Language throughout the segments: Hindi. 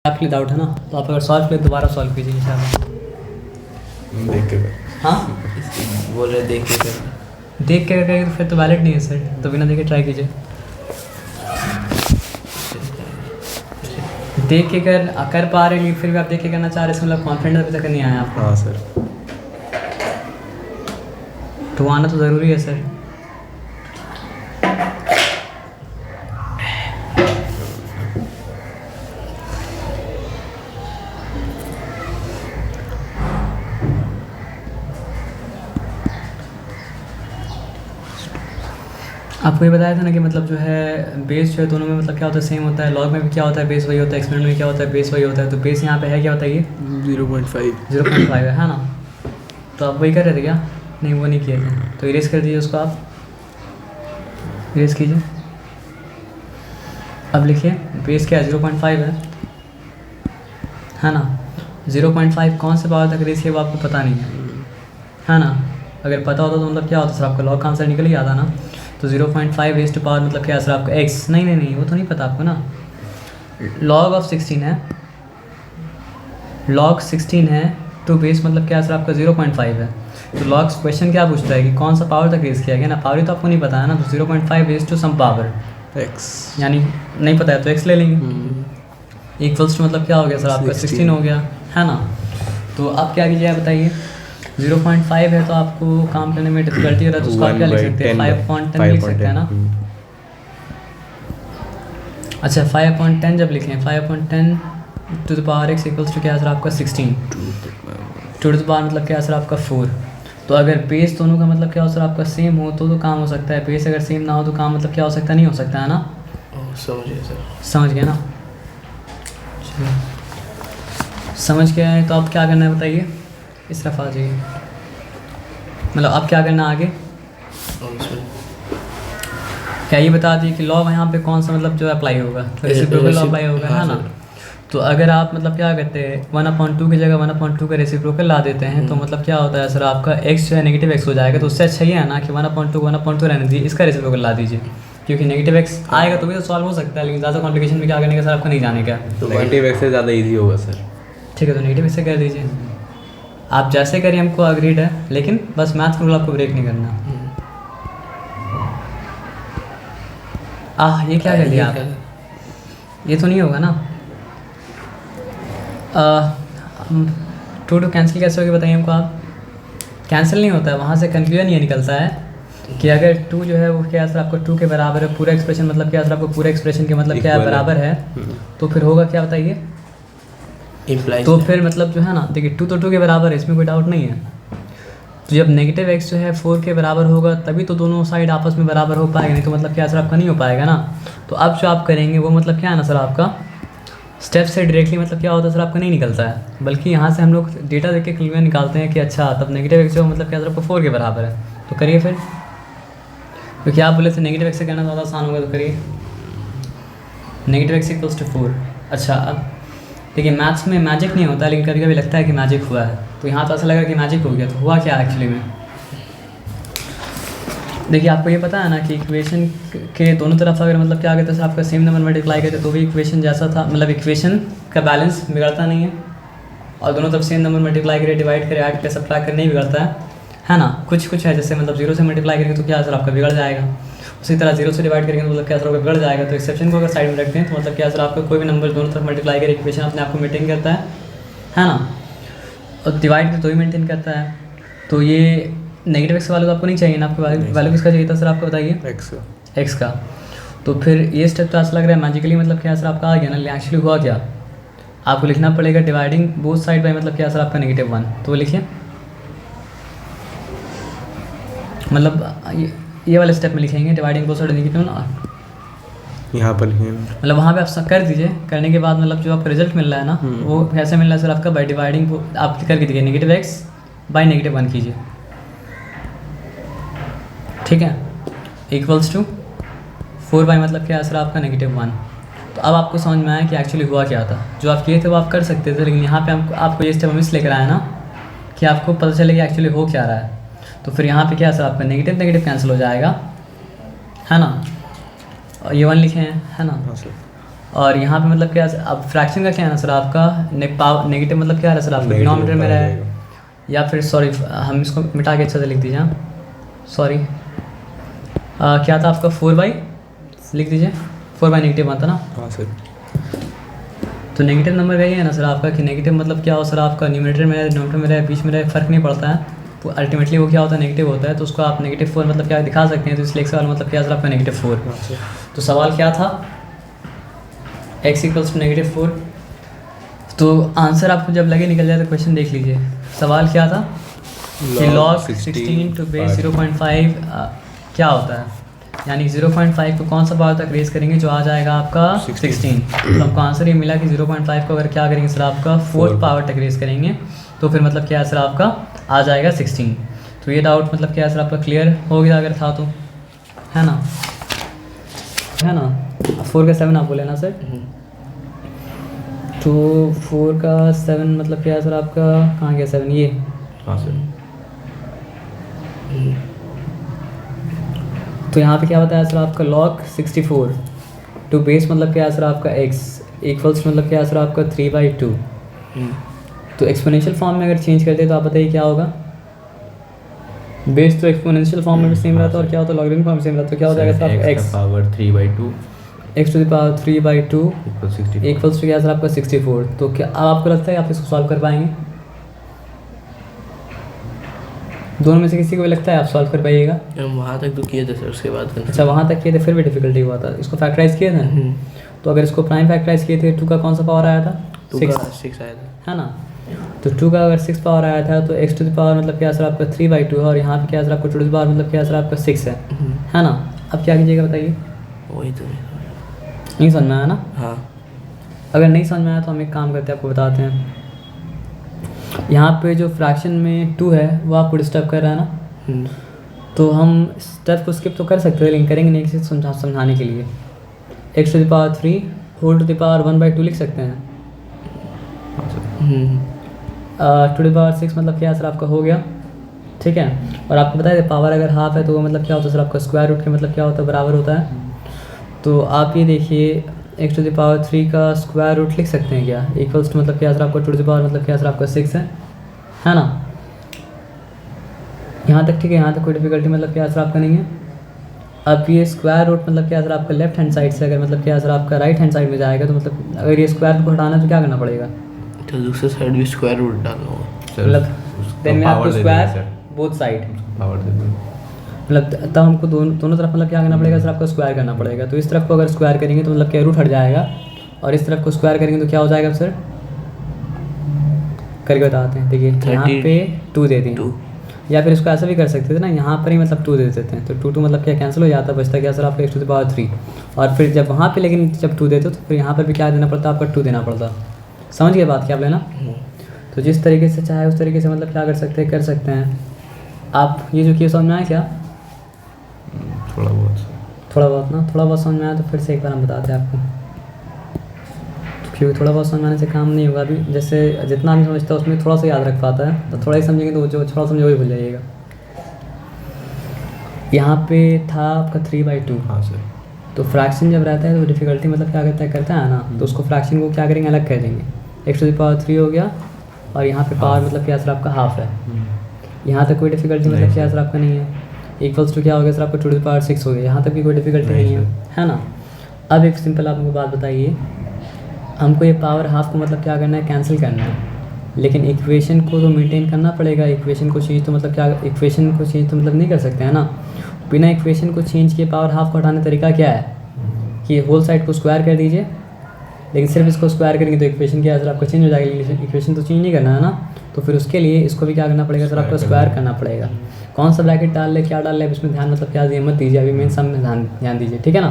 आपके लिए डाउट है ना, तो आप अगर सॉल्व करें दोबारा सॉल्व कीजिए इंशाल्लाह। देख के हाँ बोल रहे देख के कर। देख के करेंगे तो फिर तो वैलिड नहीं है सर, तो बिना देखे ट्राई कीजिए। देख के कर पा रहे हैं, फिर भी आप देख के करना चाह रहे हैं, मतलब कॉन्फिडेंस अभी तक नहीं आया आपको। हाँ सर, तो आना तो ज़रूरी है सर। आपको ये बताया था ना कि मतलब जो है बेस जो है दोनों में मतलब क्या होता है, सेम होता है। लॉग में भी क्या होता है, बेस वही होता है। एक्सपेरिमेंट में क्या होता है, बेस वही होता है। तो बेस यहाँ पे है क्या होता है, ये 0.5 है ना। तो आप वही कर रहे थे क्या? नहीं वो नहीं किए थे, तो इरेज कर दीजिए उसको। आप इरेज कीजिए। अब लिखिए बेस क्या है, 0.5 है ना। 0.5 कौन से पावर तक रेस किया वो आपको पता नहीं है ना। अगर पता होता तो मतलब क्या होता सर, आपका लॉग का आंसर निकल ही आता ना। तो 0.5 रेस टू पावर मतलब क्या सर आपका x। नहीं वो तो नहीं पता आपको ना। लॉग ऑफ 16 है, लॉग 16 है तो बेस मतलब क्या सर आपका 0.5 है। तो लॉग क्वेश्चन क्या पूछता है कि कौन सा पावर तक रेस किया गया ना। पावर ही तो आपको नहीं पता है ना, तो 0.5 raise to some power x यानी नहीं पता है तो x ले लेंगे। इक्वल्स टू मतलब क्या हो गया सर आपका 16 हो गया है ना। तो अब क्या कीजिए बताइए, 0.5 है तो आपको काम करने में डिफिकल्टी हो रहा है, तो उसको आप क्या लिख सकते हैं, 5.10 लिख सकते हैं ना। अच्छा 5.10 जब लिखें, 5.10 to the power x equals to क्या सर आपका 16 टू द पावर मतलब क्या सर आपका 4। तो अगर बेस दोनों का मतलब क्या हो सर आपका सेम हो तो काम हो सकता है। बेस अगर सेम ना हो तो काम मतलब क्या हो सकता है, नहीं हो सकता है ना। समझिए सर, समझ गए ना। चलिए समझ गए हैं, तो अब क्या करना है बताइए। इस तरफ आ जाइए, मतलब अब क्या करना है आगे। क्या ये बता दिए कि लॉ यहाँ पे कौन सा मतलब जो अप्लाई होगा, रेसिप्रोकल लॉ अप्लाई होगा है ना। तो अगर आप मतलब क्या करते हैं 1/2 की जगह 1/2 का रेसिप्रोकल ला देते हैं तो मतलब क्या होता है सर आपका x जो है नेगेटिव x हो जाएगा। तो उससे अच्छा ही है ना कि 1/2 रहने दीजिए, इसका रेसिप्रोकल ला दीजिए, क्योंकि नेगेटिव x आएगा तो भी तो सॉल्व हो सकता है, लेकिन ज़्यादा कॉम्प्लिकेशन में क्या करने का सर आपको नहीं जाने का। तो नेगेटिव x से ज़्यादा इजी होगा सर। ठीक है, तो नेगेटिव x से कर दीजिए। आप जैसे करिए हमको अग्रीड है, लेकिन बस मैथ रूल आपको ब्रेक नहीं करना। ये क्या कर लिया आप, ये तो नहीं होगा ना। 2 कैंसिल कैसे होगी बताइए हमको आप। कैंसिल नहीं होता है, वहाँ से कंक्लूजन ये निकलता है कि अगर 2 जो है वो क्या सर आपको 2 के बराबर है, पूरा एक्सप्रेशन मतलब क्या सर आपको पूरा एक्सप्रेशन के मतलब क्या है बराबर है, तो फिर होगा क्या बताइए। तो फिर मतलब जो है ना, देखिए 2 तो 2 के बराबर है, इसमें कोई डाउट नहीं है। तो जब नेगेटिव x जो है 4 के बराबर होगा तभी तो दोनों साइड आपस में बराबर हो पाएगा, नहीं तो मतलब क्या सर आपका नहीं हो पाएगा ना। तो अब जो आप करेंगे वो मतलब क्या है ना सर आपका स्टेप से डायरेक्टली मतलब क्या होता है सर आपका नहीं निकलता है, बल्कि यहाँ से हम लोग डेटा देख के क्लियर निकालते हैं कि अच्छा तब नेगेटिव x जो मतलब क्या सर आपको 4 के बराबर है। तो करिए फिर, क्योंकि आप बोले थे नेगेटिव x से करना ज़्यादा आसान होगा, तो करिए नेगेटिव x इक्वल्स टू 4। अच्छा अब देखिए मैथ्स में मैजिक नहीं होता, लेकिन कभी कभी लगता है कि मैजिक हुआ है। तो यहाँ तो ऐसा लगा कि मैजिक हो गया, तो हुआ क्या एक्चुअली में। देखिए आपको ये पता है ना कि इक्वेशन के दोनों तरफ अगर मतलब क्या कहते हैं आपका सेम नंबर मल्टीप्लाई करते तो भी इक्वेशन जैसा था, मतलब इक्वेशन का बैलेंस बिगड़ता नहीं है। और दोनों तरफ सेम नंबर मल्टीप्लाई करे, डिवाइड करे, ऐड करे, सब्ट्रैक्ट करे, नहीं बिगड़ता है ना। कुछ है जैसे मतलब 0 से मल्टीप्लाई करेंगे तो क्या सर आपका बिगड़ जाएगा, उसी तरह 0 से डिवाइड करेंगे तो मतलब क्या सर आपका बिगड़ जाएगा। तो एक्सेप्शन को अगर साइड में रखते हैं तो मतलब क्या सर आपका कोई भी नंबर दोनों तरफ मल्टीप्लाई करे इक्वेशन अपने आप को मेंटेन करता है ना। और डिवाइड तो ही मेंटेन करता है। तो ये नेगेटिव x वाले तो आपको नहीं चाहिए ना, आपको वैल्यू किसका चाहिए था सर आपको बताइए, x का। तो फिर ये स्टेप तो ऐसा लग रहा है मैजिकली मतलब क्या सर आपका आ गया ना। एक्चुअली हुआ क्या, आपको लिखना पड़ेगा डिवाइडिंग बोथ साइड बाय मतलब क्या सर आपका -1। तो लिखिए मतलब ये वाले स्टेप में लिखेंगे डिवाइडिंग बोथ साइड नेगेटिव ना, यहाँ पर लिखेंगे मतलब वहाँ पे आप कर दीजिए। करने के बाद मतलब जो आपका रिजल्ट मिल रहा है ना वो कैसे मिल रहा है सर आपका बाय डिवाइडिंग, आप करके देखिए नेगेटिव x बाय -1 कीजिए, ठीक है। इक्वल्स टू 4 बाई मतलब क्या है सर आपका -1। तो अब आपको समझ में आया कि एक्चुअली हुआ क्या था। जो आप किए थे वो आप कर सकते थे, लेकिन यहाँ पे आपको ये स्टेप हम इसलिए कराया ना कि आपको पता चले कि एक्चुअली हो क्या रहा है। तो फिर यहाँ पे क्या है सर आपका नेगेटिव कैंसिल हो जाएगा है ना, और ये 1 लिखे हैं है ना। और यहाँ पे मतलब क्या अब फ्रैक्शन का क्या है ना सर आपका नेगेटिव मतलब क्या है सर आपका डिनोमिनेटर में है, या फिर सॉरी हम इसको मिटा के अच्छे से लिख दीजिए, सॉरी क्या था आपका 4/, लिख दीजिए 4/, नेगेटिव आता ना। हाँ सर। तो नेगेटिव नंबर का ये है ना सर आपका कि नेगेटिव मतलब क्या हो सर आपका न्यूमरेटर में रहे, डिनोमिनेटर में रहे, बीच में रहे, फ़र्क नहीं पड़ता है, तो अल्टीमेटली वो क्या होता है नेगेटिव होता है, तो उसको आप -4 मतलब क्या दिखा सकते हैं, तो इसलिए सवाल मतलब क्या सर आपका -4। तो सवाल क्या था, x = -4। तो आंसर आपको जब लगे निकल जाए तो क्वेश्चन देख लीजिए। सवाल क्या था कि log 16 to base 0.5 क्या होता है, यानी 0.5 को कौन सा पावर तक रेज करेंगे, जो आ जाएगा आपका 16। तो हमको आंसर ये मिला कि 0.5 को अगर क्या करेंगे सर आपका 4th पावर तक रेज करेंगे, तो फिर मतलब क्या है सर आपका आ जाएगा 16। तो ये डाउट मतलब क्या है सर आपका क्लियर हो गया अगर था तो, है ना, 4 का 7 आपको लेना सर। तो 4 का 7 मतलब क्या है सर आपका, कहाँ गया 7, ये। हाँ सर। तो यहाँ पे क्या बताया सर आपका log 64 टू बेस मतलब क्या है सर आपका x इक्वल्स मतलब क्या है सर आपका 3/2। तो एक्सपोनेंशियल फॉर्म में अगर चेंज करते तो आप बताइए क्या होगा, बेस तो एक्सपोनेंशियल फॉर्म में भी सेम रहता है और क्या होता है लॉगरिथमिक फॉर्म में सेम रहता है, तो क्या हो जाएगा सर आपका x power 3/2 x to the power 3/2 equals to क्या सर आपका 64। तो क्या अब आपको लगता है आप इसको सॉल्व कर पाएंगे, दोनों में से किसी को भी लगता है आप सॉल्व कर पाइएगा? वहाँ तक तो किए थे सर, उसके बाद अच्छा वहाँ तक किए थे फिर भी डिफिकल्टी हुआ था, इसको फैक्टराइज किए थे। तो अगर इसको प्राइम फैक्टराइज किए थे 2 का कौन सा पावर आया था, 6 आया था, है ना। तो 2 का अगर 6 पावर आया था तो x to the power मतलब क्या सर आपका 3/2 है, और यहाँ पे क्या सर आपका 2 to the power मतलब क्या सर आपका 6 है ना। अब क्या कीजिएगा बताइए, वही तो नहीं समझ में आया ना। हाँ, अगर नहीं समझ में आया तो हम एक काम करते हैं आपको बताते हैं। यहाँ पे जो फ्रैक्शन में 2 है वो आपको डिस्टर्ब कर रहा है ना, तो हम स्टेप को स्किप तो कर सकते हैं लेकिन करेंगे नहीं, किसी समझाने के लिए x to the power 3 whole to the power 1/2 लिख सकते हैं। 2 to the power 6 मतलब क्या सर आपका हो गया, ठीक है। और आपको बताया पावर अगर हाफ है तो वो मतलब क्या होता है सर आपका स्क्वायर रूट के मतलब क्या होता है बराबर होता है। तो आप ये देखिए x to the power 3 का स्क्वायर रूट लिख सकते हैं क्या, इक्वल्स टू मतलब क्या सर आपका 2 to the power मतलब क्या सर आपका 6 है ना। यहाँ तक ठीक है, यहाँ तक कोई डिफिकल्टी मतलब क्या सर आपका नहीं है। अब ये स्क्वायर रूट मतलब क्या सर आपका लेफ्ट हैंड साइड से अगर मतलब क्या सर आपका राइट हैंड साइड में जाएगा, तो मतलब अगर ये स्क्वायर रूट को हटाना है तो क्या करना पड़ेगा, तो दूसरे साइड भी स्क्वायर रूट डालना होगा, मतलब देन में आपको स्क्वायर बोथ साइड पावर दे देंगे, मतलब तब हमको दोनों तरफ मतलब क्या करना पड़ेगा सर आपको स्क्वायर करना पड़ेगा। तो इस तरफ को अगर स्क्वायर करेंगे तो मतलब क्या रूट हट जाएगा, और इस तरफ को स्क्वायर करेंगे तो क्या हो जाएगा सर, करके बताते हैं। देखिए यहाँ पे 2 दे दें, या फिर इसको ऐसा भी कर सकते थे ना, यहाँ पर ही मतलब 2 दे देते हैं, तो 2 मतलब क्या कैंसिल हो जाता है, बचता क्या सर आपका x to the power 3। और फिर जब वहाँ पे लेकिन जब 2 देते तो फिर यहाँ पर भी क्या देना पड़ता आपका 2 देना पड़ता। समझ गए बात क्या आप लेना। तो जिस तरीके से चाहे उस तरीके से मतलब क्या कर सकते हैं आप। ये जो किए समझ में आया क्या, थोड़ा बहुत ना, थोड़ा बहुत समझ में आया तो फिर से एक बार हम बताते हैं आपको, क्योंकि थोड़ा बहुत समझ में आने से काम नहीं होगा। अभी जैसे जितना भी समझता है उसमें थोड़ा सा याद रख पाता है, तो थोड़ा ही समझेंगे तो जो थोड़ा समझे वही भूल जाइएगा। यहाँ पे था आपका 3/2। हाँ सर। तो फ्रैक्शन जब रहता है तो डिफ़िकल्टी मतलब क्या करता है ना, तो उसको फ्रैक्शन को क्या करेंगे अलग कर देंगे, x to the power 3 हो गया, और यहाँ पे पावर मतलब क्या सर आपका हाफ है। यहाँ तक कोई डिफ़िकल्टी मतलब क्या सर आपका नहीं है, इक्वल्स टू क्या हो गया सर आपका 2 to the power 6 हो गया, यहाँ तक भी कोई डिफ़िकल्टी नहीं है ना। अब एक सिंपल आप हमको बात बताइए, हमको ये पावर हाफ को मतलब क्या करना है, कैंसिल करना है, लेकिन इक्वेशन को तो मेंटेन करना पड़ेगा। इक्वेशन को चेंज तो मतलब क्या, इक्वेशन को चेंज तो मतलब नहीं कर सकते हैं ना, बिना इक्वेशन को चेंज किए पावर हाफ को हटाने का तरीका क्या है कि होल साइड को स्क्वायर कर दीजिए, लेकिन सिर्फ इसको स्क्वायर करेंगे तो इक्वेशन क्या है सर आपका चेंज हो जाएगी, लेकिन इक्वेशन तो चेंज नहीं करना है ना। तो फिर उसके लिए इसको भी क्या करना पड़ेगा सर आपको स्क्वायर करना पड़ेगा। कौन सा ब्रैकेट डाल ले क्या डाल ले इसमें ध्यान मतलब क्या मत दीजिए, अभी मेन सम में ध्यान दीजिए, ठीक है ना,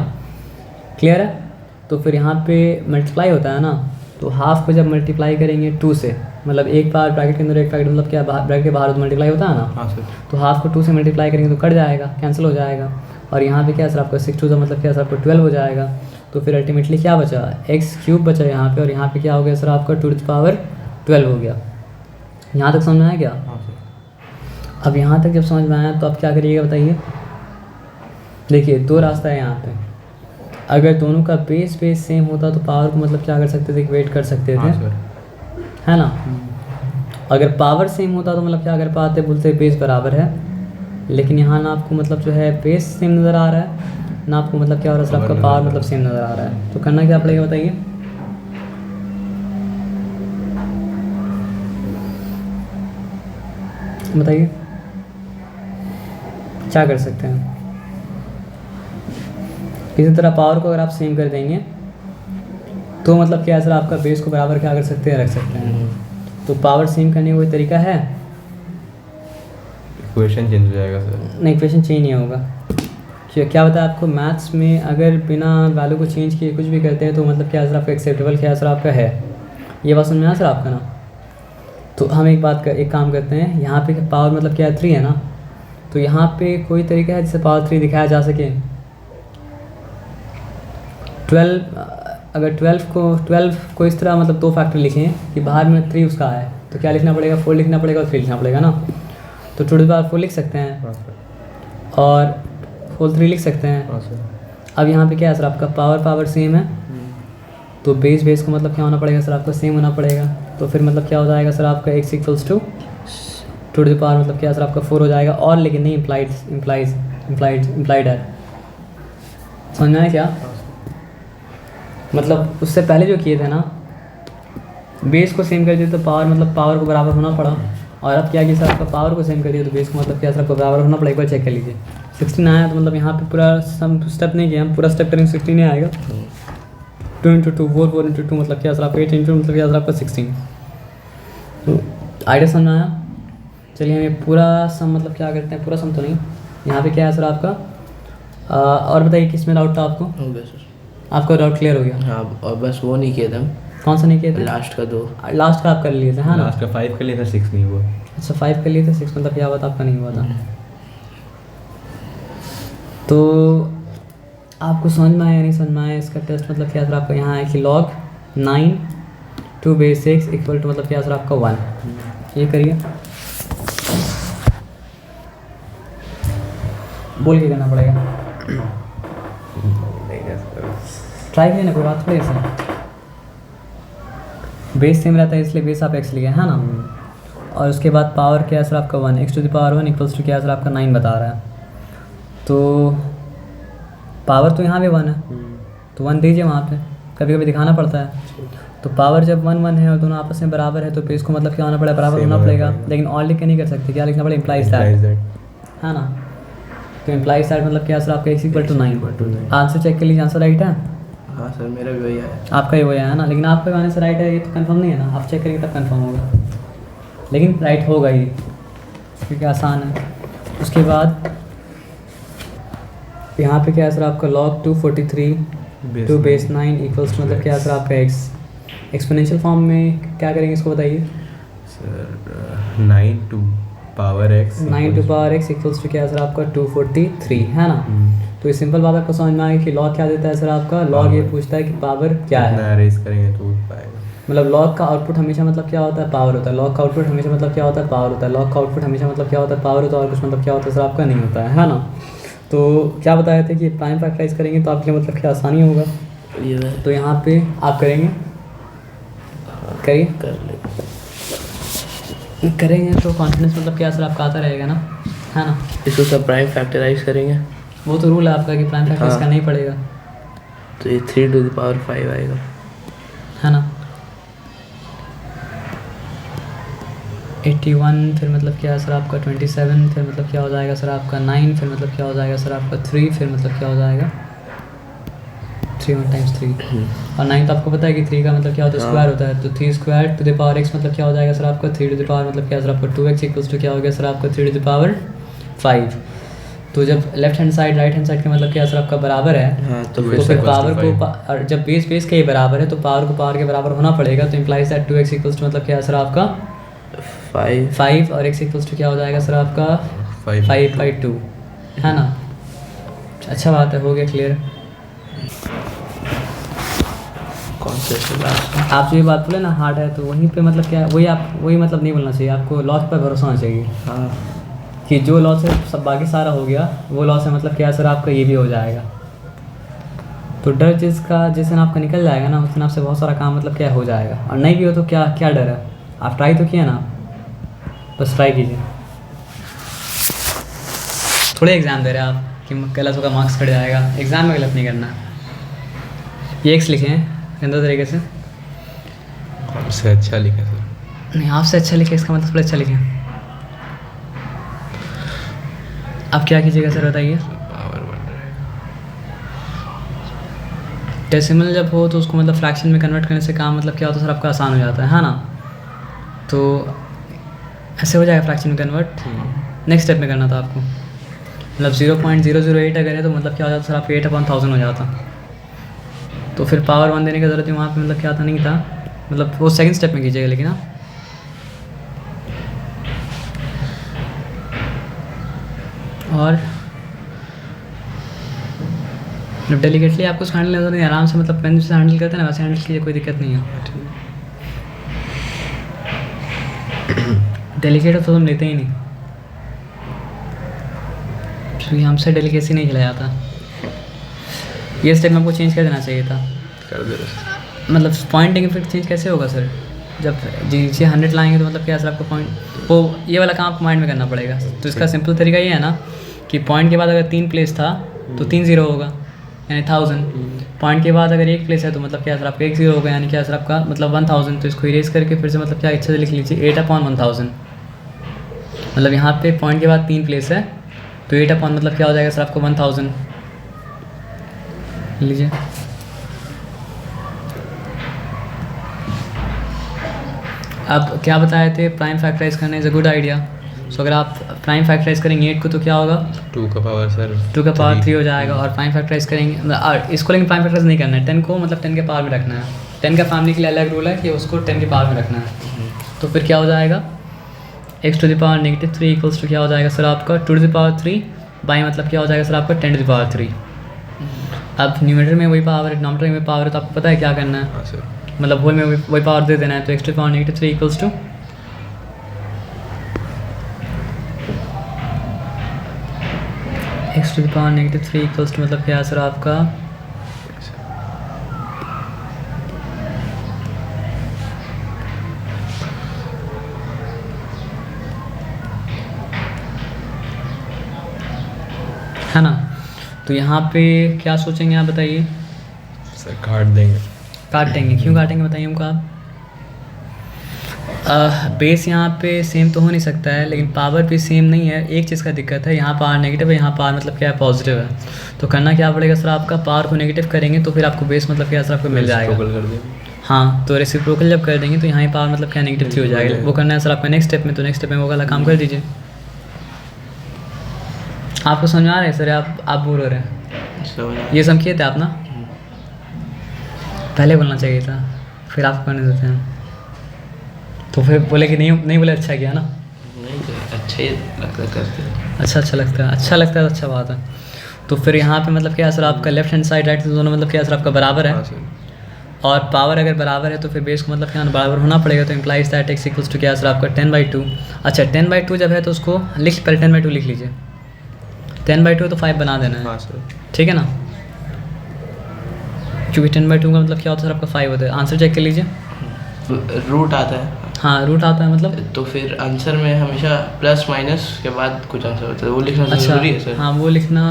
क्लियर है। तो फिर यहाँ पे मल्टीप्लाई होता है ना, तो हाफ को जब मल्टीप्लाई करेंगे 2 से, मतलब एक बार ब्रैकेट के अंदर एक ब्रैकेट मतलब क्या ब्रैकेट के बाहर मल्टीप्लाई होता है ना। हाँ सर। तो हाफ को 2 से मल्टीप्लाई करेंगे तो कट जाएगा, कैंसिल हो जाएगा, और यहाँ पे क्या सर आपका 6 2 मतलब क्या सर आपका 12 हो जाएगा। तो फिर अल्टीमेटली क्या बचा, x³ बचा यहाँ पे, और यहाँ पे क्या हो गया सर आपका 2 to the power 12 हो गया। यहाँ तक समझ में आया क्या। हाँ सर। अब यहाँ तक जब समझ में आया तो आप क्या करिएगा बताइए। देखिए 2 रास्ता है यहाँ पे, अगर दोनों का बेस सेम होता तो पावर को मतलब क्या कर सकते थे, इक्वेट कर सकते हाँ थे, सर। है ना। अगर पावर सेम होता तो मतलब क्या कर पाते, बोलते बेस बराबर है। लेकिन यहाँ ना आपको मतलब जो है बेस सेम नज़र आ रहा है, ना आपको मतलब क्या हो रहा है सर, आपका पावर मतलब सेम नज़र आ रहा है। तो करना क्या पड़ेगा बताइए। बताइए क्या कर सकते हैं। किसी तरह पावर को अगर आप सेम कर देंगे तो मतलब क्या है सर, आपका बेस को बराबर क्या कर सकते हैं, रख सकते हैं। तो पावर सेम करने का कोई तरीका है? इक्वेशन चेंज हो जाएगा सर। नहीं, इक्वेशन चेंज नहीं होगा। क्या बताया आपको, मैथ्स में अगर बिना वैल्यू को चेंज किए कुछ भी करते हैं तो मतलब क्या सर आपका एक्सेप्टेबल क्या सर आपका है। ये बात समझ में आया सर आपका ना। तो हम एक काम करते हैं, यहाँ पे पावर मतलब क्या है 3 है ना, तो यहाँ पे कोई तरीका है जिससे पावर 3 दिखाया जा सके। 12 को इस तरह मतलब 2 फैक्टर लिखें कि बाहर में 3 उसका है, तो क्या लिखना पड़ेगा, 4 लिखना पड़ेगा और 3 लिखना पड़ेगा ना। तो 2 to the power 4 लिख सकते हैं हाँ सर। और 4 3 लिख सकते हैं। हाँ सर। अब यहाँ पे क्या है सर, आपका पावर सेम है, तो बेस को मतलब क्या होना पड़ेगा सर, आपका सेम होना पड़ेगा। तो फिर मतलब क्या हो जाएगा सर, आपका x equals to 2 to the power मतलब क्या सर आपका 4 हो जाएगा, और लेकिन नहीं इम्प्लाइड है। समझ में आया क्या? मतलब उससे पहले जो किए थे ना, बेस को सेम कर दिया तो पावर मतलब पावर को बराबर होना पड़ा, और अब क्या किया सर, आपका पावर को सेम कर दिया तो बेस को मतलब क्या सर आपको बराबर होना पड़ा। एक बार चेक कर लीजिए। 16 आया तो मतलब यहाँ पे पूरा सम स्टेप नहीं किया, हम पूरा स्टेप करेंगे 16 ही आएगा। 2 into 2 4 into 2 मतलब क्या सर आपका 8 into मतलब क्या सर आपका 16। तो आइडिया समझ में आया। चलिए हम ये पूरा सम मतलब क्या करते हैं, पूरा सम तो नहीं, यहाँ पे क्या है सर आपका और बताइए किस में डाउट था आपको? हो गया सर। आपका डाउट क्लियर हो गया? हाँ, और बस वो नहीं किया था। कौन सा नहीं किया था? लास्ट का 2। लास्ट का आप कर लिए थे, हाँ ना। लास्ट का 5 कर लिया था, 6 नहीं हुआ। अच्छा 5 कर लिए थे, 6 मतलब क्या हुआ था, आपका नहीं हुआ था। तो आपको समझ में आया या नहीं समझ में आया इसका टेस्ट मतलब क्या सर आपका यहाँ है कि log 9 2 base 6 इक्वल टू मतलब क्या सर आपका 1। ये करिए, बोल के करना पड़ेगा, ट्राई करिए ना, कोई बात थोड़ी है सर। बेस सेम रहता है इसलिए बेस आप x लिए है ना, और उसके बाद पावर क्या है सर आपका 1, x to the power 1 equals to क्या है सर आपका 9 बता रहा है। तो पावर तो यहाँ भी 1 है, तो 1 दीजिए वहाँ पे, कभी कभी दिखाना पड़ता है। तो पावर जब 1 1 है और दोनों आपस में बराबर है तो बेस को मतलब क्या होना पड़ेगा, बराबर होना पड़ेगा। लेकिन और लिख के नहीं कर सकते, क्या लिखना पड़ेगा, इम्प्लाइज दैट, है ना। तो इम्प्लाइज दैट मतलब क्या सर आपका x equal to 9। Answer check कर लीजिए, आंसर राइट है। हाँ सर, मेरा भी वही है। आपका ही वही है ना, लेकिन आपका आने से राइट है ये तो कंफर्म नहीं है ना, आप चेक करेंगे तब कंफर्म होगा, लेकिन राइट होगा ही क्योंकि आसान है। उसके बाद यहाँ पे क्या है सर आपका log 243 2 base 9 इक्वल्स टू मतलब क्या है सर आपका x। एक्सपोनेंशियल फॉर्म में क्या करेंगे इसको बताइए sir. 9 to power x 9 to power x equals to क्या है सर आपका 243, है ना। तो ये सिंपल बात आपको समझ में आएगी कि log क्या देता है सर आपका, log ये पूछता है कि पावर क्या है, अरेज करेंगे तो पाएगा। मतलब log का आउटपुट हमेशा मतलब क्या होता है, पावर होता है। log का आउटपुट हमेशा मतलब क्या होता है, पावर होता है। log का आउटपुट हमेशा मतलब क्या होता है, पावर होता है, और कुछ मतलब क्या होता है सर आपका नहीं होता है ना। तो क्या बताए थे कि प्राइम फैक्टराइज करेंगे तो आपके लिए मतलब क्या आसानी होगा। तो यहाँ पे आप करेंगे, करिए करेंगे तो कॉन्फिडेंस मतलब क्या सर आपका आता रहेगा ना, है ना। इसको सब प्राइम फैक्टराइज करेंगे, वो तो रूल है आपका कि प्राइम फैक्टराइज करना ही पड़ेगा, तो ये 3 to the power 5 आएगा, है ना। 81 फिर मतलब क्या है सर आपका 27, फिर मतलब क्या हो जाएगा सर आपका 9, फिर मतलब क्या हो जाएगा सर आपका 3, फिर मतलब क्या हो जाएगा 3 1 टाइम्स 3, और 9 तो आपको पता है कि 3 का मतलब क्या होता है, स्क्वायर होता है। तो 3 square to the power x मतलब क्या हो जाएगा सर आपका 3 to the power मतलब क्या है सर आपका 2x इक्वल्स टू क्या हो गया सर आपका 3 to the power 5। तो जब left hand side right hand side का मतलब क्या सर आपका बराबर है, हाँ, तो फिर पावर को और जब बेस के ही बराबर है तो पावर को पावर के बराबर होना पड़ेगा। तो implies that 2x equals to मतलब क्या है सर आपका 5 और x इक्वल्स टू क्या हो जाएगा सर आपका 5/2, है ना। अच्छा बात है, हो गया क्लियर। कौन से आप जो ये बात बोले ना हार्ड है, तो वहीं पे मतलब क्या है, वही मतलब नहीं बोलना चाहिए आपको, लॉस पर भरोसा होना चाहिए। हाँ, कि जो लॉस है सब बाकी सारा हो गया, वो लॉस है मतलब क्या है सर आपका ये भी हो जाएगा, तो डर जिसका जिस दिन आपका निकल जाएगा ना उस दिन आपसे बहुत सारा काम मतलब क्या हो जाएगा, और नहीं भी हो तो क्या क्या डर है, आप ट्राई तो किया ना, बस ट्राई कीजिए। थोड़े एग्ज़ाम दे रहे हैं आप कि गलत होगा मार्क्स कट जाएगा, एग्ज़ाम में गलत नहीं करना। ये एक्स लिखे हैं गंदा तरीके से, आपसे अच्छा लिखा सर। नहीं आपसे अच्छा लिखे इसका मतलब थोड़ा अच्छा लिखे। अब क्या कीजिएगा सर बताइए। पावर बन रहा है। डेसिमल जब हो तो उसको मतलब फ्रैक्शन में कन्वर्ट करने से काम मतलब क्या होता है सर आपका आसान हो जाता है ना। तो ऐसे हो जाएगा फ्रैक्शन में कन्वर्ट। नेक्स्ट स्टेप में करना था आपको, मतलब 0.008 अगर है तो मतलब क्या हो जाता सर आपका 8/1000 हो जाता। तो फिर पावर 1 देने की ज़रूरत है वहाँ पे, मतलब क्या था नहीं था, मतलब वो सेकंड स्टेप में कीजिएगा। लेकिन हाँ और मतलब डेलिकेटली आपको उसको हैंडल नहीं, आराम से मतलब पेन से हैंडल करते हैं ना वैसे हैंडल कीजिए, कोई दिक्कत नहीं है। डेलिकेट तो हम लेते ही नहीं, क्योंकि हमसे डेलिकेसी नहीं खिलाया जाता। ये स्टेप में आपको चेंज कर देना चाहिए था। कर दे रहे मतलब पॉइंटिंग इफेक्ट चेंज कैसे होगा सर, जब जी 100 लाएंगे तो मतलब क्या सर आपको पॉइंट वो ये वाला काम आपको माइंड में करना पड़ेगा। तो इसका सिंपल तरीका ये है ना कि पॉइंट के बाद अगर 3 प्लेस था तो 3 0 होगा यानी 1000। पॉइंट के बाद अगर 1 प्लेस है तो मतलब क्या सर आपका 1 0 होगा यानी क्या सर आपका मतलब 1000। तो इसको इरेज करके फिर से मतलब क्या अच्छे से लिख लीजिए 8/1000। मतलब यहाँ पे पॉइंट के बाद 3 प्लेस है तो 8 अपॉन मतलब क्या हो जाएगा सर आपको 1000 लीजिए। अब क्या बताए थे, प्राइम फैक्टराइज करना इज़ अ गुड आइडिया। सो अगर आप प्राइम फैक्टराइज करेंगे 8 को तो क्या होगा 2 का पावर सर 2 का पावर 3 हो जाएगा। और प्राइम फैक्टराइज करेंगे इसको, लेकिन प्राइम फैक्टराइज नहीं करना है, 10 को मतलब 10 के पावर में रखना है। 10 का फैमिली के लिए अलग रूल है कि उसको 10 के पावर में रखना है। तो फिर क्या हो जाएगा x⁻³ -3 क्या हो जाएगा सर आपका 2⁻³ बाई मतलब क्या हो जाएगा सर आपका 10⁻3। अब न्यूमरेटर में वही पावर है, डिनोमिनेटर में पावर है, तो आपको पता है क्या करना है, हाँ सर मतलब वही में वही पावर दे देना है। तो x⁻³ -3 x⁻³ मतलब क्या है सर आपका है ना। तो यहाँ पे क्या सोचेंगे आप बताइए। सर काट देंगे। काटेंगे, क्यों काटेंगे बताइए हमको आप। बेस यहाँ पे सेम तो हो नहीं सकता है, लेकिन पावर भी सेम नहीं है। एक चीज़ का दिक्कत है, यहाँ पावर नेगेटिव है, यहाँ पावर मतलब क्या है पॉजिटिव है। तो करना क्या पड़ेगा सर आपका, पावर को नेगेटिव करेंगे तो फिर आपको बेस मतलब क्या सर आपको मिल जाएगा। कर देंगे। हाँ तो रेसिप्रोकल जब कर देंगे तो यहाँ पावर मतलब क्या नेगेटिव 3 हो जाएगा। वो करना है सर आपका नेक्स्ट स्टेप में। तो नेक्स्ट स्टेप में वो वाला काम कर दीजिए। आपको समझ आ रहा है सर, आप बोल रहे हैं ये समझिए थे आप ना, पहले बोलना चाहिए था, फिर आप करने देते हैं। तो फिर बोले कि नहीं बोले, अच्छा किया ना। नहीं तो अच्छा ही लगता है करते हैं। अच्छा लगता है, अच्छा लगता है तो अच्छा बात है। तो फिर यहाँ पे मतलब क्या सर आपका लेफ्ट हैंड साइड राइट दोनों मतलब क्या सर आपका बराबर है। हाँ सर। और पावर अगर बराबर है तो फिर बेस को मतलब क्या बराबर होना पड़ेगा। तो implies that x equals to क्या सर आपका 10/2। अच्छा 10/2 जब है तो उसको पहले 10/2 लिख लीजिए। 10/2 तो 5 बना देना है। हाँ सर। ठीक है ना, क्योंकि 10/2 का मतलब क्या होता है सर आपका 5 होता है। आंसर चेक कर लीजिए। रूट आता है। हाँ रूट आता है मतलब, तो फिर आंसर में हमेशा प्लस माइनस के बाद कुछ आंसर होता है, वो लिखना ज़रूरी है सर। हाँ वो लिखना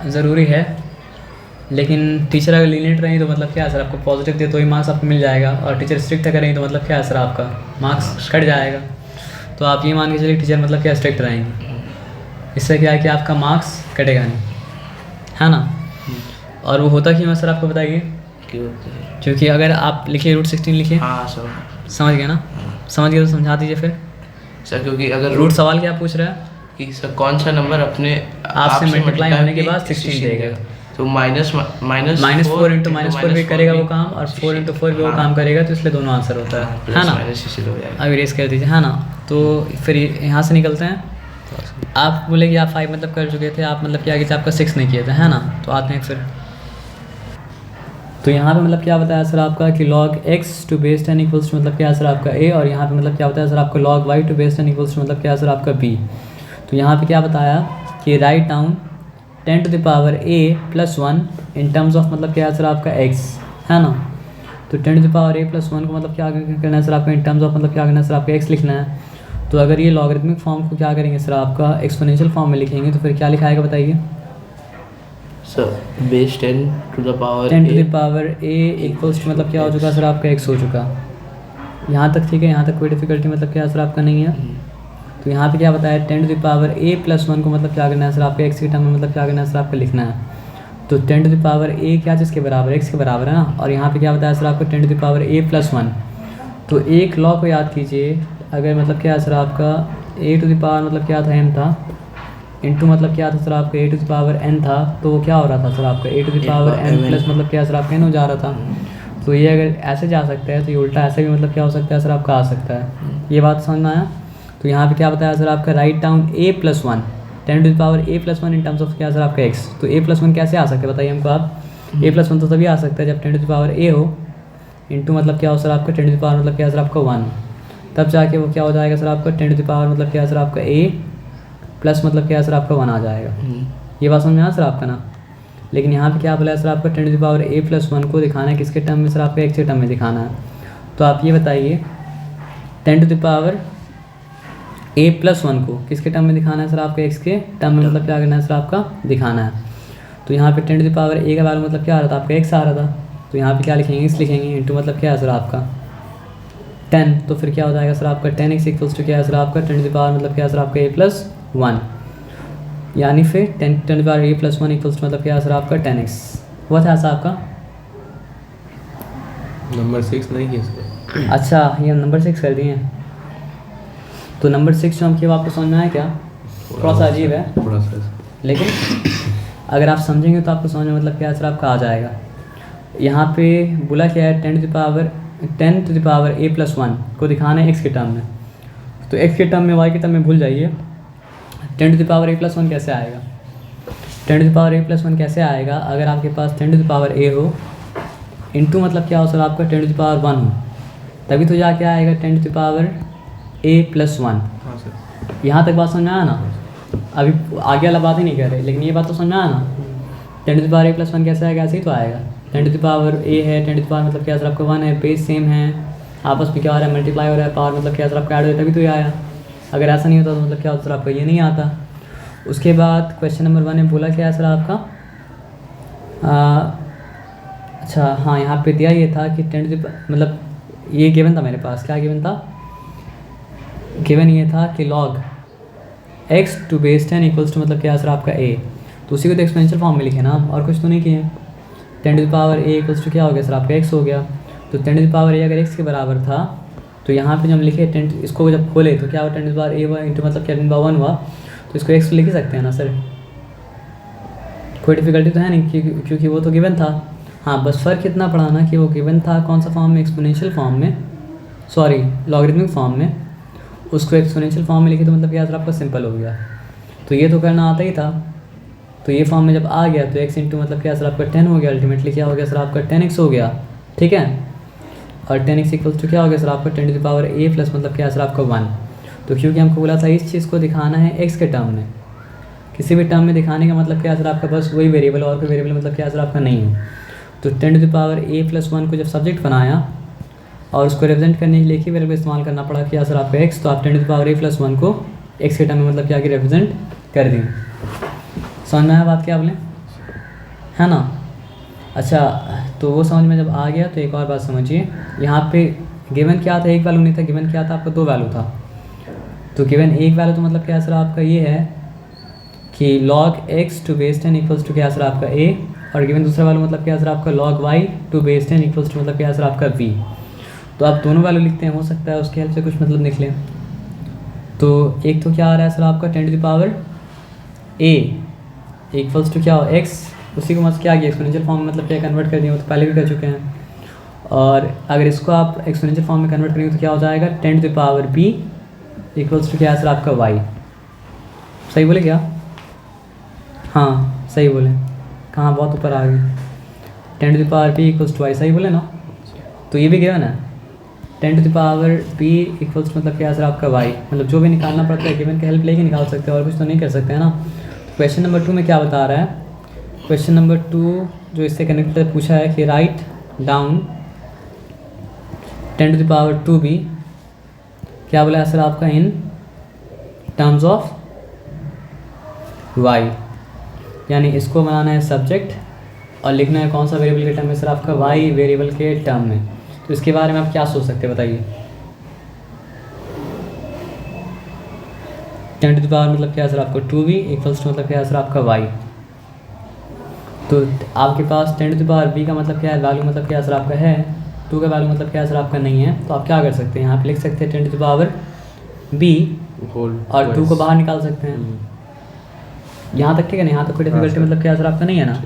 ज़रूरी है, लेकिन टीचर अगर लीनियंट रहेंगे तो मतलब क्या है सर आपको पॉजिटिव दे तो ही मार्क्स आपको मिल जाएगा। और टीचर स्ट्रिक्ट करेंगे तो मतलब क्या है सर आपका मार्क्स कट जाएगा। तो आप ये मान के चलिए टीचर मतलब क्या स्ट्रिक्ट रहेंगे, इससे क्या है कि आपका मार्क्स कटेगा नहीं, है ना। और वो होता क्यों है सर आपको बताइए। क्योंकि अगर आप लिखिए √16 लिखिए। हाँ सर समझ गया ना, समझ गया तो समझा दीजिए फिर सर। क्योंकि अगर रूट सवाल क्या पूछ रहा है कि सर कौन सा नंबर अपने आपसे मल्टीप्लाई होने के बाद 16 देगा। तो माइनस -4 इंटू -4 भी करेगा वो काम, और 4 इंटू 4 भी वो काम करेगा। तो इसलिए दोनों आंसर होता है ना। अब इरेज कर दीजिए, है ना। तो फिर यहाँ से निकलते हैं। आप बोले कि आप 5 मतलब कर चुके थे, आप मतलब क्या किया आपका 6 नहीं किया था, है ना। तो आते हैं फिर। तो यहाँ पे मतलब क्या बताया सर आपका कि log x to base 10 equals to मतलब क्या है सर आपका a। और यहाँ पे मतलब क्या बताया सर आपका log y to base 10 equals to मतलब क्या है सर आपका b। तो यहाँ पे क्या बताया कि write down 10⁻a + 1 in terms of मतलब क्या है सर आपका x, है ना। तो 10⁻a+1 को मतलब क्या करना है सर आपका, इन टर्म्स ऑफ मतलब क्या करना है सर आपका x लिखना है। तो अगर ये लॉगरिथमिक फॉर्म को क्या करेंगे सर आपका एक्सपोनेंशियल फॉर्म में लिखेंगे तो फिर क्या लिखा आएगा बताइए sir. Base 10 to the power 10 to the power a equals to मतलब क्या हो चुका सर आपका x हो चुका। यहाँ तक ठीक है, यहाँ तक कोई डिफिकल्टी मतलब क्या सर आपका नहीं है। तो यहाँ पे क्या बताया 10 to the power a+1 को मतलब क्या करना है सर आपका x के टर्म में मतलब क्या करना है सर आपका लिखना है। तो 10 to the power a क्या चीज़ के बराबर है, x के बराबर है ना। और यहाँ पे क्या बताया सर आपको 10 to the power a+1। तो एक लॉ को याद कीजिए, अगर मतलब क्या है सर आपका a to the power मतलब क्या था m था, इंटू मतलब क्या था सर आपका a to the power n था, तो वो क्या हो रहा था सर आपका a to the power n plus मतलब क्या सर आपका n हो जा रहा था। तो ये अगर ऐसे जा सकता है तो ये उल्टा ऐसे भी मतलब क्या हो सकता है सर आपका आ सकता है। ये बात समझ में आया। तो यहाँ पे क्या बताया सर आपका write down a+1 10 to the power a+1 in terms of क्या सर आपका x। तो a+1 कैसे आ सकता है बताइए हमको आप। a+1 तो तभी आ सकता है जब 10 to the power a हो, इंटू मतलब क्या हो सर आपका 10 to the power मतलब क्या सर आपका 1, तब जाके वो क्या हो जाएगा सर आपका 10 to the power मतलब क्या सर आपका a प्लस मतलब क्या सर आपका 1 आ जाएगा। ये बात समझ में आया सर आपका ना। लेकिन यहाँ पे क्या बोला है सर आपका 10 to the power a+1 को दिखाना है किसके टर्म में सर आपका x के टर्म में दिखाना है। तो आप ये बताइए 10 to the power a+1 को किसके टर्म में दिखाना है सर आपका x के टर्म में मतलब क्या करना है सर आपका दिखाना है। तो यहाँ पे 10 to the power a का वैल्यू मतलब क्या आ रहा था आपका x आ रहा था। तो यहाँ पे क्या लिखेंगे x लिखेंगे, इंटू मतलब क्या है सर आपका 10। तो फिर क्या हो जाएगा सर आपका 10x इक्वल्स टू क्या है सर आपका 10 to the power मतलब क्या है सर आपका a+1, यानी फिर 10 to the power a+1 equals to मतलब क्या है सर आपका 10x हुआ था ऐसा आपका। नंबर 6 नहीं है सर। अच्छा ये नंबर 6 कर दिए। तो नंबर 6 जो हम किया आपको समझ में आया क्या, थोड़ा सा अजीब है थोड़ा सा, लेकिन अगर आप समझेंगे तो आपको समझ में मतलब क्या सर आपका आ जाएगा। यहाँ पे बोला क्या है 10 to the power a+1 को दिखाना है x के टर्म में। तो x के टर्म में y के टर्म में भूल जाइए। 10 to the power a+1 कैसे आएगा, 10 to the power a+1 कैसे आएगा अगर आपके पास 10 to the power a हो, इंटू मतलब क्या हो सर आपका 10 to the power 1 हो, तभी तो जाके आएगा 10 to the power a+1। हाँ सर। यहाँ तक बात समझ में आया ना। अभी आगे वाला बात ही नहीं कर रहे, लेकिन ये बात तो समझ में आया ना। 10 to the power a+1 कैसे आएगा, ऐसे ही तो आएगा। 10 to the power a है, 10 to the power मतलब क्या सर आपका 1 है, बेस सेम है, आपस में क्या हो रहा है मल्टीप्लाई हो रहा है, पावर मतलब क्या सर आपका ऐड हो रहा है, तभी तो ये आया। अगर ऐसा नहीं होता तो मतलब क्या होता सर आपका ये नहीं आता। उसके बाद क्वेश्चन नंबर 1 में बोला क्या है सर आपका अच्छा हाँ यहाँ पे दिया ये था कि 10 to the मतलब ये गिवन था मेरे पास, क्या गिवन था, गिवन ये था कि log x to base 10 equals to मतलब क्या सर आपका a। तो उसी को तो एक्सपोनेंशियल फॉर्म में लिखे ना, और कुछ तो नहीं किए। 10 to the power a equals to क्या हो गया सर आपका x हो गया। तो 10 to the power a अगर x के बराबर था तो यहाँ पे जब हम लिखे 10 इसको जब खोले तो क्या हुआ 10 to the power a हुआ इंटू मतलब क्या 10 to the power 1 हुआ, तो इसको x लिख ही सकते हैं ना सर, कोई डिफिकल्टी तो है नहीं क्योंकि वो तो गिवन था। हाँ बस फ़र्क इतना पड़ा ना कि वो गिवन था कौन सा फॉर्म में, एक्सपोनेंशियल फॉर्म में, सॉरी लॉगरिथमिक फॉर्म में, उसको एक्सपोनेंशियल फॉर्म में लिखे तो मतलब क्या सर आपका सिंपल हो गया। तो ये तो करना आता ही था। तो ये फॉर्म में जब आ गया तो x इंटू मतलब क्या सर आपका 10 हो गया, अल्टीमेटली क्या हो गया सर आपका 10x हो गया, ठीक है। और 10x इक्वल्स टू क्या हो गया सर आपका 10 to the power a plus मतलब क्या सर आपका 1। तो क्योंकि हमको बोला था इस चीज़ को दिखाना है x के टर्म में, किसी भी टर्म में दिखाने का मतलब क्या सर आपका बस वही वेरिएबल, और कोई वेरिएबल मतलब क्या सर आपका नहीं है। तो 10 to the power a plus 1 को जब सब्जेक्ट बनाया और उसको रिप्रेजेंट करने के लिए एक ही वेरिएबल इस्तेमाल करना पड़ा क्या सर आपका x, तो आप 10 to the power a plus 1 को x के टर्म में मतलब क्या कि रिप्रेजेंट कर दिए। समझ में आया बात क्या बोले, है ना। अच्छा तो वो समझ में जब आ गया तो एक और बात समझिए, यहाँ पे गिवन क्या था, एक वैल्यू नहीं था, गिवन क्या था आपका 2 वैल्यू था। तो गिवन एक वैल्यू तो मतलब क्या सर आपका ये है कि log x to base 10 equals to क्या सर आपका a, और गिवन दूसरा वैल्यू मतलब क्या सर आपका log y to base 10 equals to मतलब क्या सर आपका v। तो आप दोनों वैल्यू लिखते हैं, हो सकता है उसके हेल्प से कुछ मतलब निकले। तो एक तो क्या आ रहा है सर आपका 10 to the power a equals to क्या हो x, उसी को मतलब क्या किया एक्सपोनेंशियल फॉर्म में मतलब क्या कन्वर्ट कर दिया, वो तो पहले भी कर चुके हैं। और अगर इसको आप एक्सपोनेंशियल फॉर्म में कन्वर्ट करेंगे तो क्या हो जाएगा 10 to the power b equals to क्या सर आपका y। सही बोले क्या, हाँ सही बोले, कहाँ बहुत ऊपर आ गए। 10 to the power b equals to y, सही बोले ना। तो ये भी गिवन है 10 to the power b equals मतलब क्या सर आपका y, मतलब जो भी निकालना पड़ता है गिवन की हेल्प लेके निकाल सकते हैं, और कुछ तो नहीं कर सकते हैं ना। क्वेश्चन नंबर 2 में क्या बता रहा है क्वेश्चन नंबर 2 जो इससे कनेक्टेड पूछा है कि write down 10 to the power 2b, क्या बोला है सर आपका, इन टर्म्स ऑफ y, यानी इसको बनाना है सब्जेक्ट और लिखना है कौन सा वेरिएबल के टर्म में सर आपका, y वेरिएबल के टर्म में। तो इसके बारे में आप क्या सोच सकते हैं बताइए। 10 to the power मतलब क्या है सर आपका 2b इक्वल्स टू मतलब क्या है सर आपका y। तो आपके पास 10 to the power b का मतलब क्या है, वैल्यू मतलब क्या है सर आपका है, 2 का वैल्यू मतलब क्या है सर आपका नहीं है। तो आप क्या कर सकते हैं, यहाँ पे लिख सकते हैं 10 to the power b और 2 को बाहर निकाल सकते हैं। यहाँ तक ठीक है ना, यहाँ तक कोई डिफिकल्टी मतलब क्या है सर आपका नहीं है ना।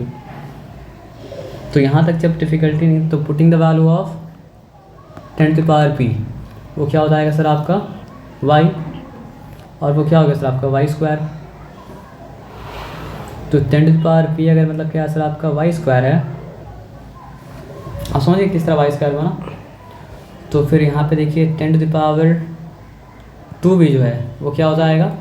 तो यहाँ तक जब डिफिकल्टी नहीं, तो putting the value of 10 to the power p वो क्या हो जाएगा सर आपका y, और वो क्या होगा सर आपका y स्क्वायर। तो 10 to the power p अगर मतलब क्या है सर आपका y स्क्वायर है, आप समझिए किस तरह y स्क्वायर बना। तो फिर यहाँ पे देखिए 10 to the power 2b जो है वो क्या हो जाएगा,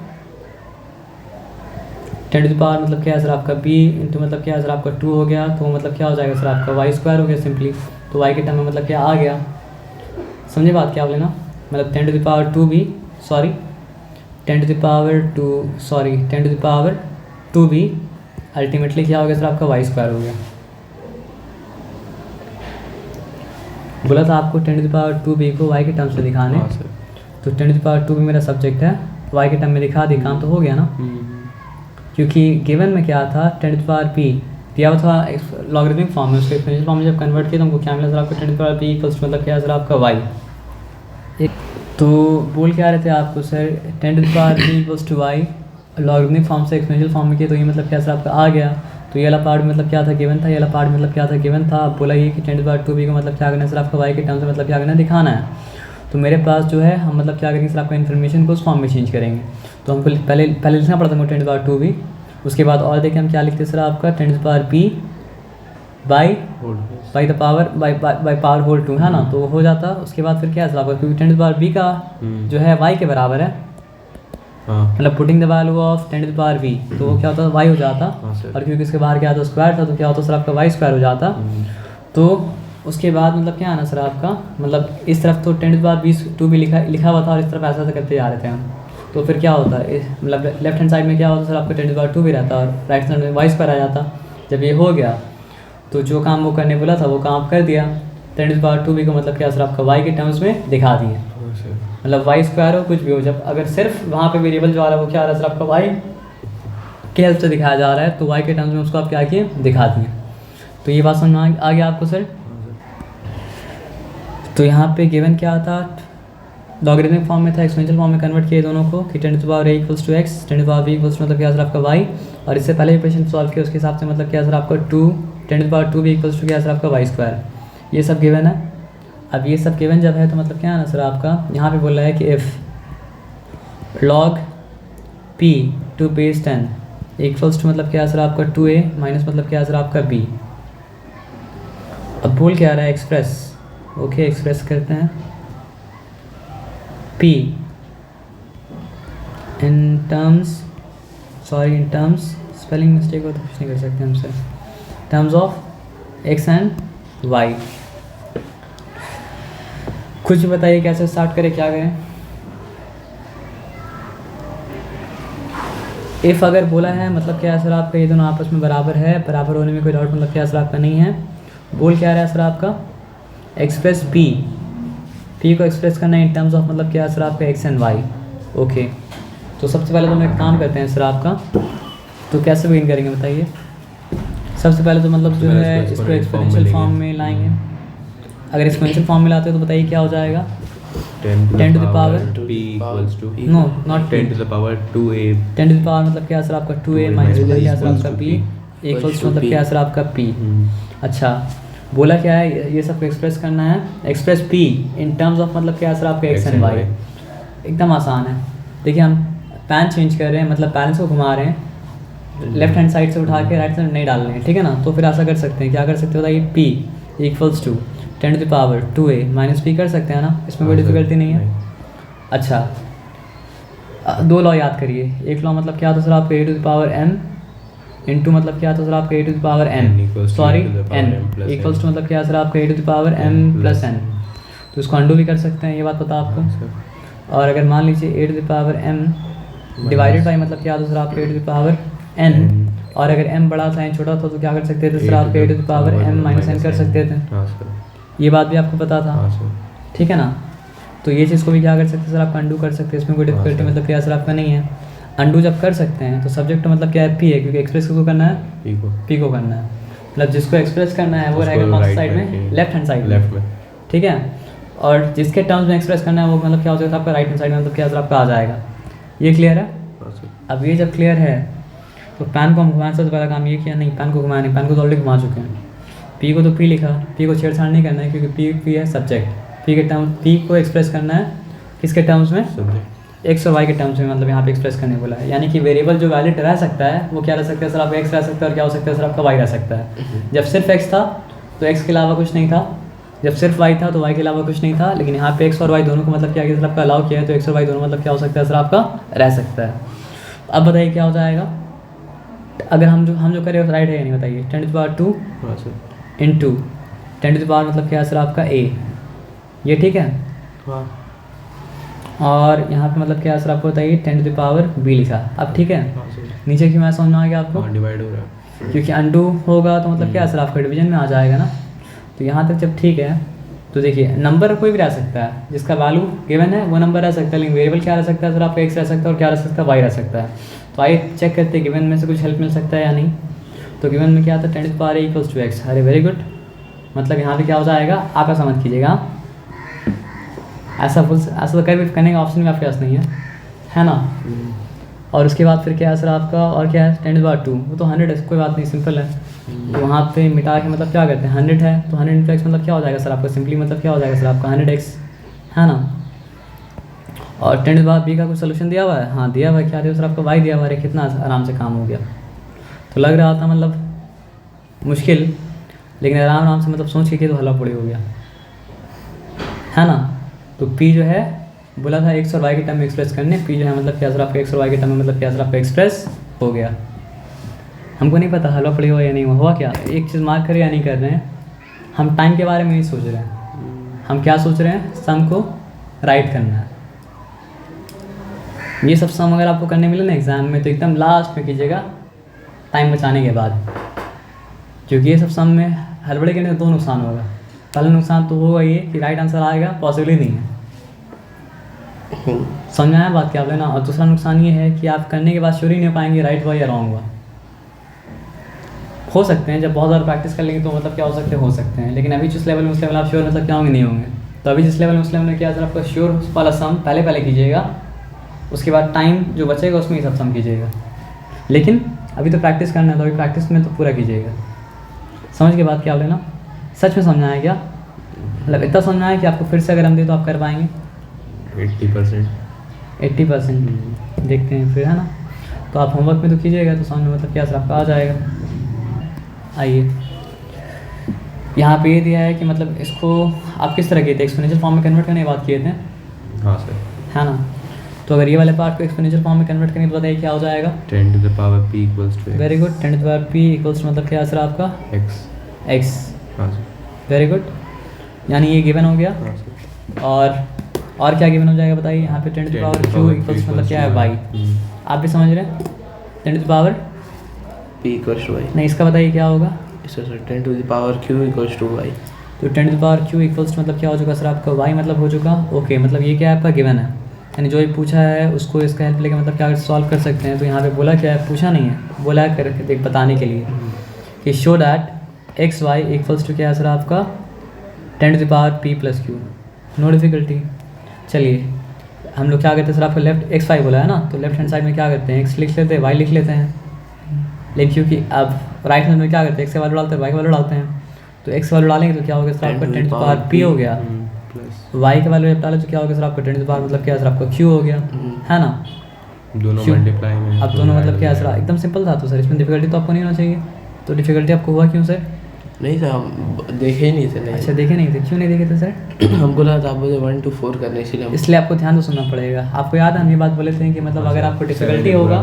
10 to the power मतलब क्या है सर आपका b इंटू मतलब क्या है सर आपका 2 हो गया, तो मतलब क्या हो जाएगा सर आपका y स्क्वायर हो गया सिंपली। तो y के टर्म में मतलब क्या आ गया, समझे बात क्या बोले ना, मतलब 10 to the power 2b sorry 10 to the power 10 to the power 2b ultimately क्या हो गया सर आपका y स्क्वायर हो गया। बोला था आपको 10 to the power 2b को y के टर्म से दिखाने, तो 10 to the power 2b मेरा सब्जेक्ट है, y के टर्म में दिखा दी, काम तो हो गया ना। क्योंकि गिवन में क्या था 10 to the power p दिया हुआ था लॉगरिथमिक फॉर्म में, उसके एक्सपोनेंशियल फॉर्म में जब कन्वर्ट किया तो हमको क्या मिला सर आपको 10 to the power p equals मतलब क्या है सर आपका y। एक तो बोल क्या रहे थे आपको sir 10 to the power p equals to y, logarithmic form से एक्सपोनेंशियल फॉर्म में किया तो ये मतलब क्या सर आपका आ गया। तो ये वाला पार्ट मतलब क्या था, गिवन था, ये वाला पार्ट मतलब क्या था, गिवन था। अब बोला ये कि 10 to the power 2b को मतलब क्या करना है सर आपका y के टर्म से मतलब क्या करना है, दिखाना है। तो मेरे पास जो है हम मतलब क्या करेंगे सर आपका इन्फॉर्मेशन को उस फॉर्म में चेंज करेंगे। तो हमको पहले लिखना पड़ता है 10 to the power 2b, उसके बाद और देखें हम क्या लिखते हैं सर आपका 10 to the power p by the power by power whole 2 है ना, तो वो हो जाता। उसके बाद फिर क्या है सर आपका, क्योंकि 10 to the power b का जो है y के बराबर है, मतलब putting the value of 10 to the power v, तो वो क्या होता है y हो जाता। और क्योंकि इसके बाहर क्या था स्क्वायर था, तो क्या होता सर आपका y स्क्वायर हो जाता। तो उसके बाद मतलब क्या आना सर आपका, मतलब इस तरफ तो 10 to the power 2b लिखा हुआ था और इस तरफ ऐसा करते जा रहे थे हम। तो फिर क्या होता है, मतलब लेफ्ट हैंड साइड में क्या होता सर आपका 10 to the power 2b रहता और राइट साइड में y स्क्वायर आ जाता। जब ये हो गया तो जो काम वो करने बोला था वो काम आप कर दिया। 10 to the power 2b को मतलब क्या सर आपका y के टर्म्स में दिखा दिए, मतलब y स्क्वायर हो कुछ भी हो। जब अगर सिर्फ वहाँ पे वेरिएबल जो आ रहा है वो क्या आ रहा है सर आपका y के हेल्प से दिखाया जा रहा है, तो y के टर्म्स में उसको आप क्या किए, दिखा दिए। तो ये बात समझ में आ गया आपको सर। तो यहाँ पे गिवन क्या था, लॉगरिथमिक फॉर्म में था, एक्सपोनेंशियल फॉर्म में कन्वर्ट किए दोनों को कि 10 to the power a equals to x, 10 to the power b equals मतलब क्या सर आपका y, और इससे पहले इक्वेशन सॉल्व किया उसके हिसाब से मतलब क्या सर आपका 10 to the power 2b equals to क्या सर आपका y स्क्वायर। ये सब गिवन है। अब ये सब गिवन जब है तो मतलब क्या है ना सर आपका, यहाँ पे बोल रहा है कि if log p to base 10 equals to मतलब क्या है सर आपका 2a माइनस मतलब क्या है सर आपका b। अब बोल क्या आ रहा है, एक्सप्रेस, ओके एक्सप्रेस करते हैं p in terms spelling mistake हो तो कुछ नहीं कर सकते हमसे, terms of x and y। कुछ बताइए कैसे स्टार्ट करें, क्या करें। इफ़ अगर बोला है मतलब क्या है सर आपका, ये दोनों आपस में बराबर है, बराबर होने में कोई डाउट मतलब क्या है सर आपका नहीं है। बोल क्या रहा है सर आपका, एक्सप्रेस p को एक्सप्रेस करना है इन टर्म्स ऑफ मतलब क्या है सर आपका x एंड y। ओके तो सबसे पहले तो हम एक काम करते हैं सर आपका, तो कैसे बिगिन करेंगे बताइए। सबसे पहले तो मतलब जो है इसको एक्सपोनेंशियल फॉर्म में लाएंगे। अगर एक्सपोनेंशियल फॉर्म में लाते हो तो बताइए क्या हो जाएगा, 10 to the power p equals to no not 10 to the power 2a 10 to the power मतलब क्या है सर आपका 2a माइनस मतलब क्या है सर आपका p इक्वल्स टू मतलब क्या है सर आपका p। अच्छा बोला क्या है, ये सब एक्सप्रेस करना है, express p in terms of मतलब क्या है सर आपका x एंड y। एकदम आसान है। देखिए हम पैन चेंज कर रहे हैं, मतलब पैरेंट्स को घुमा रहे हैं, लेफ्ट हैंड साइड से उठा के राइट साइड नहीं डाल रहे हैं, ठीक है ना। तो फिर ऐसा कर सकते हैं, क्या कर सकते हो बताइए, p equals to 10 to the power 2a minus p कर सकते हैं ना, इसमें कोई डिफिकल्टी नहीं है। अच्छा दो लॉ याद करिए, एक लॉ मतलब क्या होता है सर आपका a to the power m into मतलब क्या था सर आपका a to the power N n, equals to sorry a to the power n m plus equals n. To मतलब क्या सर आपका a to the power m plus n। तो इसको अंडू भी कर सकते हैं, ये बात पता आपको। हाँ सर, और अगर मान लीजिए a to the power m divided by मतलब क्या था सर आपका a to the power n, और अगर m बड़ा था n छोटा था तो क्या कर सकते थे सर आप a to the power m minus n कर सकते थे। हाँ सर, ये बात भी आपको पता था, हाँ सर, ठीक है ना। तो ये चीज़ को भी क्या कर सकते हैं सर आपका अंडू कर सकते हैं, इसमें कोई डिफिकल्टी सर। मतलब क्या सर आपका नहीं है। अंडू जब कर सकते हैं तो सब्जेक्ट मतलब क्या है p है, क्योंकि एक्सप्रेस को करना है p को करना है, मतलब जिसको एक्सप्रेस करना है वो उसको रहेगा कौन सी right साइड में, में, लेफ्ट हैंड साइड में, लेफ्ट में। ठीक है। और जिसके टर्म्स में एक्सप्रेस करना है वो मतलब क्या हो जाएगा आपका राइट हैंड साइड में, मतलब क्या सर आपका आ जाएगा। ये क्लियर है। हाँ सर, अब ये जब क्लियर है तो पैन को हम घुमाने से तो पहला काम ये किया नहीं, पैन को घुमाया नहीं, पैन को तो ऑलरेडी घुमा चुके हैं। पी को तो पी लिखा, पी को छेड़छाड़ नहीं करना है क्योंकि पी है सब्जेक्ट, पी के टर्म पी को एक्सप्रेस करना है किसके टर्म्स में, सब्जेक्ट एक्स और वाई के टर्म्स में, मतलब यहाँ पे एक्सप्रेस करने बोला है। यानी कि वेरिएबल जो वैलिड रह सकता है वो क्या रह सकता है सर आपका एक्स रह सकता है, और क्या हो सकता है सर आपका वाई रह सकता है। जब सिर्फ एक्स था तो एक्स के अलावा कुछ नहीं था, जब सिर्फ वाई था तो वाई के अलावा कुछ नहीं था, लेकिन यहाँ पे एक्स और वाई दोनों को मतलब क्या किया सर आपका अलाउ किया है, तो एक्स और वाई दोनों मतलब क्या हो सकता है सर आपका रह सकता है। अब बताइए क्या हो जाएगा अगर हम जो करें राइट है या नहीं, बताइए 10 टू द पावर 2 हाँ sir, into 10 to the power मतलब क्या है सर आपका a, ये ठीक है। हाँ और यहाँ पे मतलब क्या है सर आपको बताइए 10 टू द पावर b लिखा, अब ठीक है। हाँ सर, नीचे की मैं समझ में आ गया आपको, हाँ डिवाइड हो रहा है। क्योंकि अंडू होगा तो मतलब क्या है सर आपका डिवीजन में आ जाएगा ना। तो यहाँ तक जब ठीक है तो देखिए नंबर कोई भी रह सकता है, जिसका वैल्यू गिवन है वो नंबर रह सकता है, लेकिन वेरिएबल क्या रह सकता है सर आपका एक्स रह सकता है, और क्या रह सकता है वाई रह सकता है। तो आइए चेक करते हैं गिवन में से कुछ हेल्प मिल सकता है या नहीं। तो गिवन में क्या था 10 to the power a equals to x, अरे वेरी गुड। मतलब यहाँ पे क्या हो जाएगा आप ऐसा मत कीजिएगा, ऐसा तो कहीं भी करने का ऑप्शन भी आपके पास नहीं है ना। और उसके बाद फिर क्या है सर आपका, और क्या है 10 टू द पावर 2, वो तो 100 है, कोई बात नहीं, सिंपल है। तो वहाँ पे मिटा के मतलब क्या करते हैं 100 है तो 100 इंटू एक्स मतलब क्या हो जाएगा सर आपका, सिंपली मतलब क्या हो जाएगा सर आपका 100x, है ना। और 10 टू द पावर b का कुछ सोल्यूशन दिया हुआ है, हाँ दिया हुआ है, क्या दिया सर आपका y दिया हुआ है, कितना आराम से काम हो गया। तो लग रहा था मतलब मुश्किल, लेकिन आराम से मतलब सोच के किया तो हल्ला पूरी हो गया, है ना। तो p जो है बोला था x और y के टर्म में एक्सप्रेस करने, p जो है मतलब क्या सर आपका x और y के टर्म में मतलब क्या सर आपका एक्सप्रेस हो गया। हमको नहीं पता हलवा पड़ी हुआ या नहीं हुआ क्या, एक चीज़ मार्क करें या नहीं कर रहे हैं, हम टाइम के बारे में नहीं सोच रहे हैं, हम क्या सोच रहे हैं सम को राइट करना है। ये सब सम अगर आपको करने मिले ना एग्ज़ाम में तो एकदम लास्ट में कीजिएगा टाइम बचाने के बाद, क्योंकि ये सब सम में हड़बड़ी करने से दो नुकसान होगा। पहला नुकसान तो होगा ये कि राइट आंसर आएगा पॉसिबल ही नहीं है, समझ में आया बात क्या आप लेना। और दूसरा नुकसान ये है कि आप करने के बाद श्योर ही नहीं हो पाएंगे राइट हुआ या रॉन्ग हुआ। हो सकते हैं जब बहुत ज़्यादा प्रैक्टिस कर लेंगे तो मतलब क्या हो सकते हैं, लेकिन अभी जिस लेवल में उस लेवल आप श्योर मतलब क्या होंगे नहीं होंगे। तो अभी जिस लेवल में उस लेवल में क्या सर आपका श्योर वाला सम पहले कीजिएगा, उसके बाद टाइम जो बचेगा उसमें ही सब सम कीजिएगा। लेकिन अभी तो प्रैक्टिस करना है, तो अभी प्रैक्टिस में तो पूरा कीजिएगा। समझ के बाद क्या आप लेना, सच में समझना है क्या, मतलब इतना समझना है कि आपको फिर से अगर हम दे तो आप कर पाएंगे 80%। देखते हैं फिर, है ना। तो आप होमवर्क में तो कीजिएगा तो समझ में मतलब क्या सर आपका आ जाएगा। आइए यहाँ पे ये दिया है कि मतलब इसको आप किस तरह किए थे, एक्सपोनेंशियल फॉर्म में कन्वर्ट करने की बात किए थे, हाँ सर, है ना। तो अगर ये वाले पार्ट को एक्सपोनेंशियल फॉर्म में कन्वर्ट करेंगे तो बताइए क्या हो जाएगा। 10 to the power p equals to very good, 10 to the power p equals to मतलब क्या सर आपका x। हाँ सर, वेरी गुड, यानी ये गिवन हो गया। हाँ सर, और क्या गिवन हो जाएगा बताइए, यहाँ पे 10 to the power q equals मतलब क्या है y। आप भी समझ रहे हैं 10 to the power p equals to y, नहीं, इसका बताइए क्या होगा। इसका sir 10 to the power q equals to y। तो 10 to the power q equals to मतलब क्या हो चुका सर आपका y मतलब हो चुका ओके। मतलब ये क्या है आपका गिवन है, यानी जो ये पूछा है उसको इसका हेल्प लेकर मतलब क्या सॉल्व कर सकते हैं। तो यहाँ पे बोला क्या है, पूछा नहीं है, बोला है कर देख बताने के लिए कि show that x y equals to क्या है सर आपका 10 to the power p plus q, no difficulty. चलिए हम लोग क्या करते हैं सर, आपको लेफ्ट एक्स वाई बोला है ना, तो लेफ्ट हैंड साइड में क्या करते हैं एक्स लिख लेते हैं, वाई लिख लेते हैं। लेकिन क्योंकि अब राइट हैंड में क्या करते हैं एक्स का वैल्यू डालते हैं वाई का वैल्यू डालते हैं, तो एक्स का वैल्यू डालेंगे तो क्या होगा सर आपका 10 टू द पावर p हो गया, वाई का वैल्यू जब डाले तो क्या होगा सर आपका 10 टू द पावर मतलब क्या सर आपका q हो गया, है ना। दोनों Q। मल्टीप्लाई में, अब दोनों मतलब क्या सर एकदम सिंपल था। तो सर इसमें डिफिकल्टी तो आपको नहीं होना चाहिए, तो डिफिकल्टी आपको हुआ क्यों सर। नहीं सर हम देखे ही नहीं थे, नहीं अच्छा देखे नहीं थे, क्यों नहीं देखे थे सर। हमको लगा था आप बोले 1 to 4 करने, इसलिए हम इसलिए आपको ध्यान तो सुनना पड़ेगा। आपको याद है हम ये बात बोले थे कि मतलब अगर आपको डिफिकल्टी होगा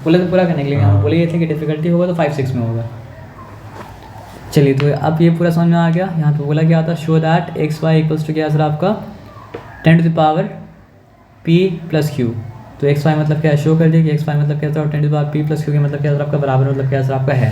बोले तो पूरा करने के लिए हम बोले ये थे कि डिफिकल्टी होगा तो 5-6 में होगा। चलिए तो अब ये पूरा समझ में आ गया। यहाँ पे बोला गया था show that x y equals to क्या सर आपका 10⁻p + q। तो एक्स वाई मतलब क्या है, शो कर दिया कि एक्स वाई मतलब क्या सर 10⁻p + q के मतलब क्या सर आपका बराबर मतलब क्या सर आपका है।